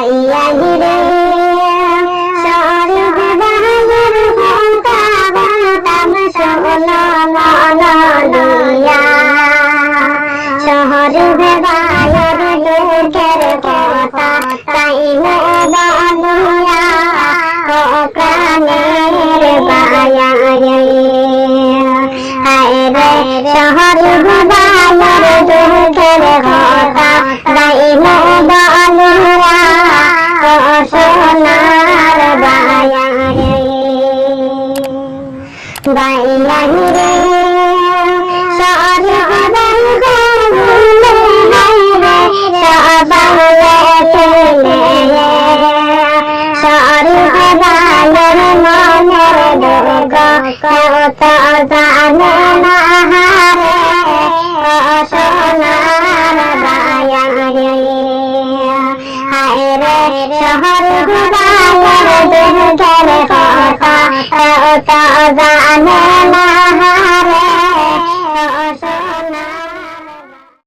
বাইয়া হিরে শহরে বাহাদুর কথা বলতাম শোনো ললিয়া শহরে বাহাদুর দুঃখের কথা তাই বলিয়া ও প্রাণের বায়া রে হায় রে শহরে বাহাদুর দুঃখের কথা তাই বলিয়া ও সোনার বায়া রে বাইয়া রে শহরে সোনার বায়া রে হায় রে শহর দুঃখের কথা জানে না